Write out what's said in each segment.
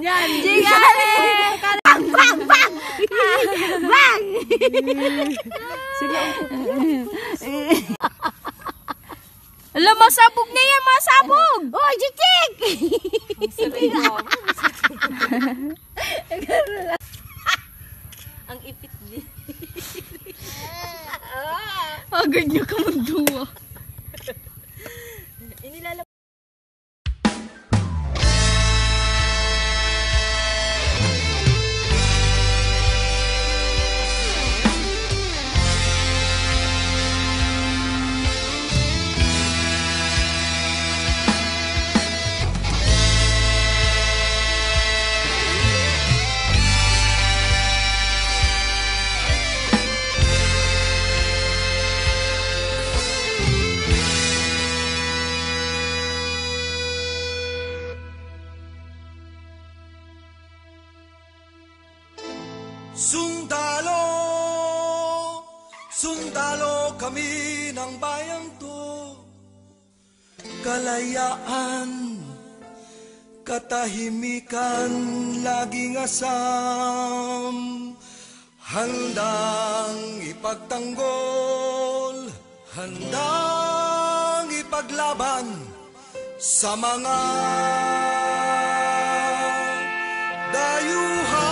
Yan, Jigale! Bang! Bang! Bang! Bang! Sige, alam, masabog na yan, masabog! Oh, Chichik! Ang ipit din. Agad niyo ka magduwa. Inilalap. Sundalo, sundalo kami ng bayang to, kalayaan, katahimikan, laging asam, handang ipagtanggol, handang ipaglaban sa mga dayuhan.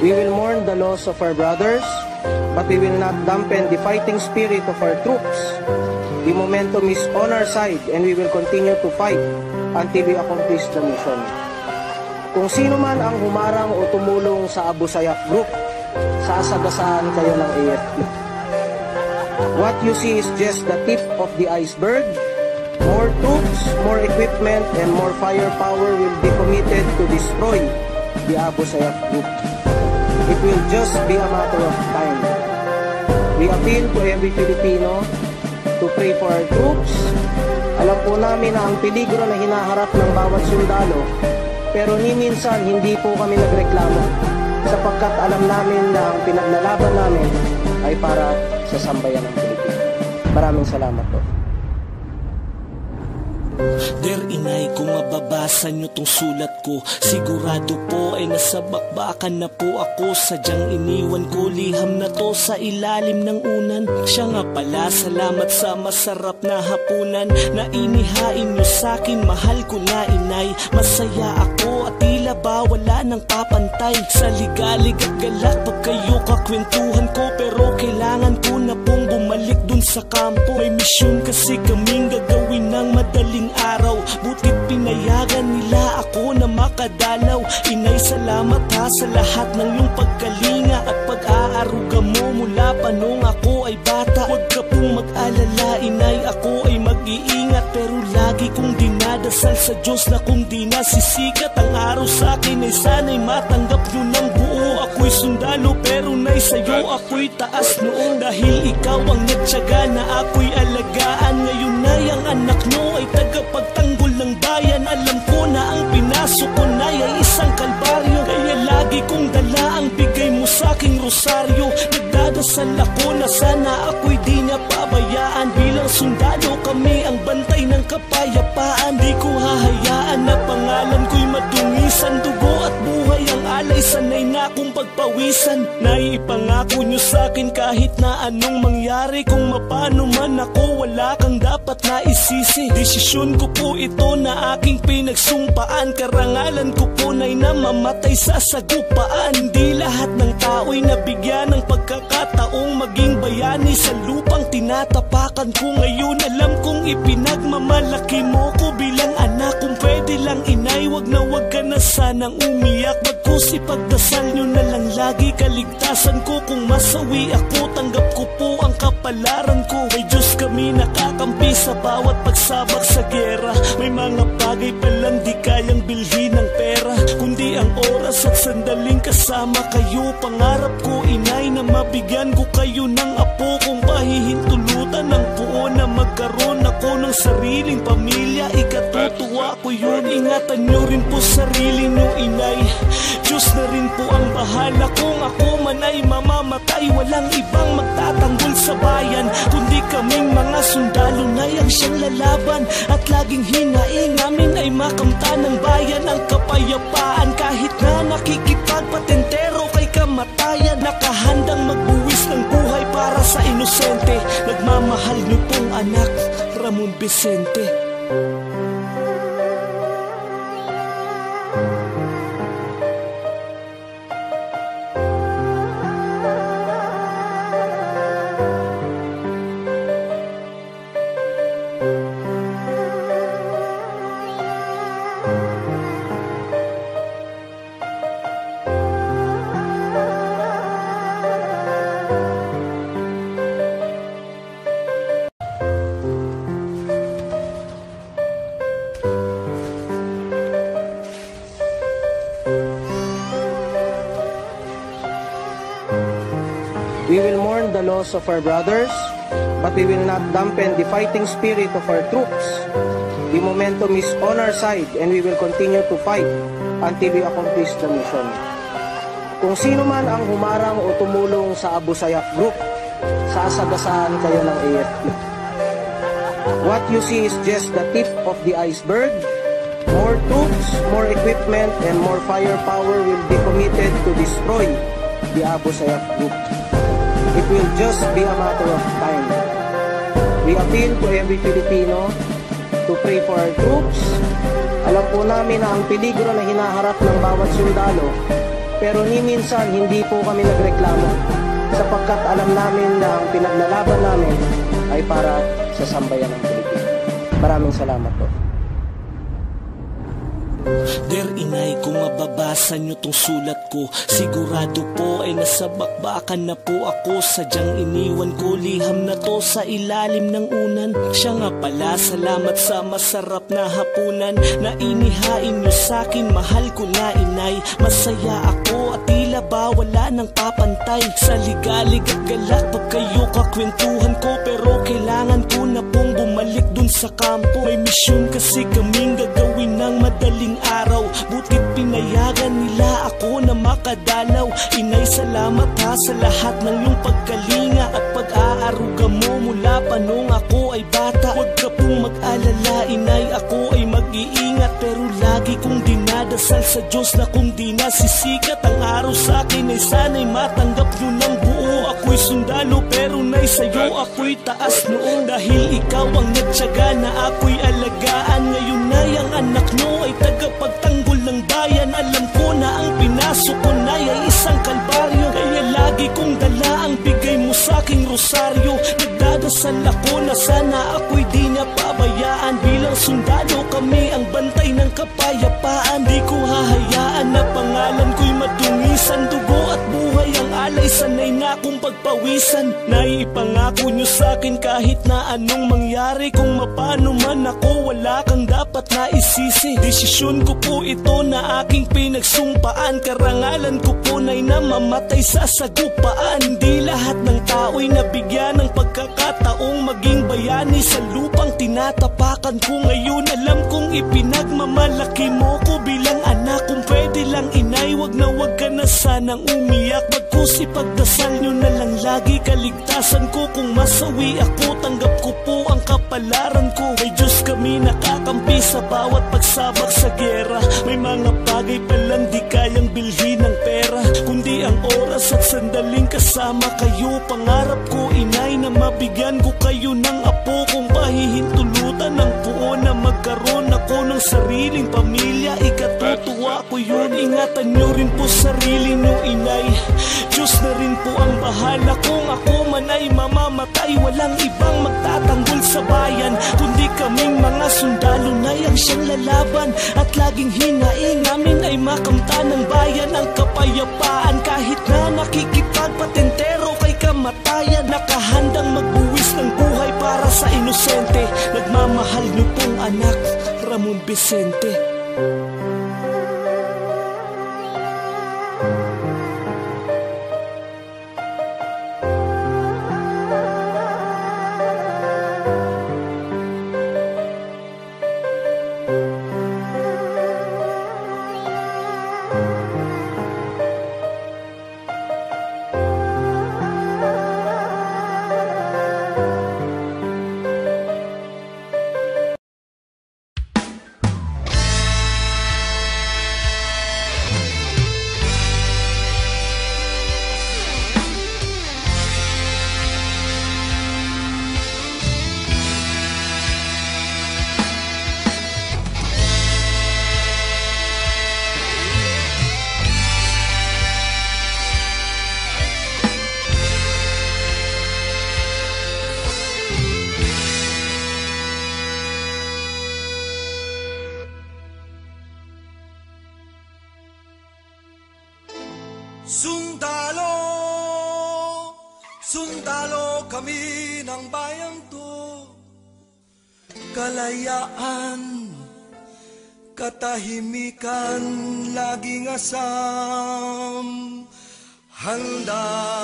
We will mourn the loss of our brothers but we will not dampen the fighting spirit of our troops. The momentum is on our side and we will continue to fight until we accomplish the mission. Kung sino man ang humarang o tumulong sa Abu Sayyaf Group, sasagasaan kayo ng AFP. What you see is just the tip of the iceberg. More troops, more equipment, and more firepower will be committed to destroy the Abu Sayyaf Group. It will just be a matter of time. We appeal to every Filipino to pray for our troops. Alam po namin na ang peligro na hinaharap ng bawat sundalo, pero ni minsan hindi po kami nagreklamo sapagkat alam namin na ang pinaglalaban namin ay para sa sambayan ng Pilipino. Maraming salamat po. Der inay, kung mababasa nyo tong sulat ko, sigurado po ay nasa bakbakan na po ako. Sadyang iniwan ko liham na to sa ilalim ng unan. Siya nga pala, salamat sa masarap na hapunan na inihain nyo sa'kin, mahal ko na inay. Masaya ako at tila ba wala nang papantay. Sa ligalig at galak pag kayo kakwentuhan ko, pero kailangan ko na pong bumalik dun sa kampo. May misyon kasi kaming gagawin ng madaling araw, butit pinayagan nila ako na makadalaw. Inay, salamat ha sa lahat ng iyong pagkalinga at pag-aaruga mo mula pa nung ako ay bata. Huwag ka pong mag-alala inay, ako ay mag-iingat, pero lagi kong dinadasal sa Diyos na kung di nasisikat ang araw sa akin ay sana'y matanggap nyo ng buo. Ako'y sundalo pero nay sa'yo ako'y taas noon, dahil ikaw ang nagtyaga na ako'y alagaan. Ngayon nay ang anak nyo ay tagapagtanggol ng bayan. Alam ko na ang pinasok ko na ay isang kalbaryo, kaya lagi kong dala ang bigay mo sa aking rosaryo. Nagdadasal ako na sana ako'y di niya pabayaan. Bilang sundalo kami ang bantay ng kapayapaan. Di ko hahayaan na pangalan ko'y madungisan. Dugo at buhay ang alay, sanay na akong pagpawisan. Naipangako nyo sa'kin kahit na anong mangyari, kung mapano man ako wala kang dapat na isisi. Desisyon ko po ito na aking pinagsumpaan. Karangalan ko po na'y namamatay sa sagupaan. Hindi lahat ng tao'y nabigyan ng pagkakataong maging bayani sa lupang tinatapakan ko. Ngayon alam kong ipinagmamalaki mo ko bilang anak. Kung pwede lang inay, wag ka na sanang umiyak. Bagkus ipagdasal nyo na lang lagi kaligtasan ko. Kung masawi ako, tanggap ko po ang kapalaran ko. May Diyos kami nakakampi sa bawat pagsabak sa gera. May mga bagay palang di kayang bilhin ng pera, kundi ang oras at sandaling kasama kayo. Pangarap ko inay na mabigyan ko kayo ng apo kung pahihintulutan ng buo na magkaroon ako ng sariling pamilya. Ikatutuwa ko yun, ingatan nyo rin po sarili nyo inay. Diyos na rin po ang bahala kung ako man ay mamamatay. Walang ibang magtatanggol sa bayan kundi kaming mga sundalo na ang siyang lalaban. At laging hinaing namin ay makamta ng bayan ang kapayapaan. Kahit na nakikipagpatentero kay kamatayan, nakahandang magbuwis ng buhay para sa inosente. Nagmamahal niyo pong anak, Ramon Vicente. We will mourn the loss of our brothers, but we will not dampen the fighting spirit of our troops. The momentum is on our side and we will continue to fight until we accomplish the mission. Kung sino man ang humarang o tumulong sa Abu Sayyaf Group, sasagasaan kayo ng AFP. What you see is just the tip of the iceberg. More troops, more equipment, and more firepower will be committed to destroy the Abu Sayyaf Group. It will just be a matter of time. We appeal to every Filipino to pray for our troops. Alam po namin na ang peligro na hinaharap ng bawat sundalo, pero ni minsan hindi po kami nagreklamo sapagkat alam namin na ang pinaglalaban namin ay para sa sambayan ng Pilipino. Maraming salamat po. Der inay, kung mababasa nyo tong sulat ko, sigurado po ay nasa bakbakan na po ako. Sadyang iniwan ko liham na to sa ilalim ng unan. Siya nga pala, salamat sa masarap na hapunan na inihain nyo sa'kin, mahal ko na inay. Masaya ako at tila ba wala nang papantay sa ligalig at galak pag kayo kakwentuhan ko. Pero kailangan ko na pong bumalik dun sa kampo. May misyon kasi kaming gagawin ng madaling araw, butit pinayagan nila ako na makadalaw. Inay, salamat ha sa lahat ng iyong pagkalinga at pag-aaruga mo mula pa nung ako ay bata. Huwag ka pong mag-alala inay, ako ay mag-iingat. Pero lagi kong dinadasal sa Diyos na kung di nasisikat ang araw sa akin ay sana'y matanggap nyo ng buo. Ako'y sundalo pero nay sa'yo ako'y taas noon. Dahil ikaw ang nagtyaga na ako'y alagaan. Ngayon nay ang anak nyo ay tagapagtanggol ng bayan. Alam ko na ang pinasok ko na ay isang kalbaryo, kaya lagi kong dala ang bigay mo sa aking rosaryo. Nagdadasal ako na sana ako'y di niya pabayaan. Bilang sundalo kami ang bantay ng kapayapaan. Di ko hahayaan na pangalan ko'y madungisan. Dugo at buhay ang alay, sanay na akong pagpawisan. Naipangako nyo sa akin kahit na anong mangyari. Kung mapano man ako, wala kang dapat na isisi. Desisyon ko po ito na aking pinagsumpaan. Karangalan ko po na'y namamatay sa sagupaan. Hindi lahat ng tao'y nabigyan ng pagkakataong maging bayani sa lupang tinatapakan ko. Ngayon alam kong ipinagmamalaki mo ko bilang anak. Kung pwede lang inay, wag ka na sanang umiyak. Bagkus ipagdasal nyo na lang lagi kaligtasan ko. Kung masawi ako, tanggap ko po ang kapalaran ko. May Diyos kami nakakampi sa bawat pagsabak sa gera. May mga bagay palang di kayang bilhin ng pera, kundi ang oras at sandaling kasama kayo. Pangarap ko inay na mabigyan ko kayo ng apo. Kung pahihintulutan ng buo na magkaroon ako ng sariling pamilya, ikatutuwa ko yun. Ingatan nyo rin po sarili nyo inay, Diyos na rin po ang bahala. Kung ako man ay mamamatay, walang ibang magtatanggol sa bayan, kundi kaming mga sundalo na yang siyang lalaban. At laging hinaing namin ay makamta ng bayan ang kapayapaan. Kahit na nakikipagpatentero kay kamatayan, nakahandang magbuwis ng buhay para sa inosente. Nagmamahal niyo pong anak, Ramon Vicente. Sundalo, sundalo kami ng bayang to. Kalayaan, katahimikan, laging asam, handa.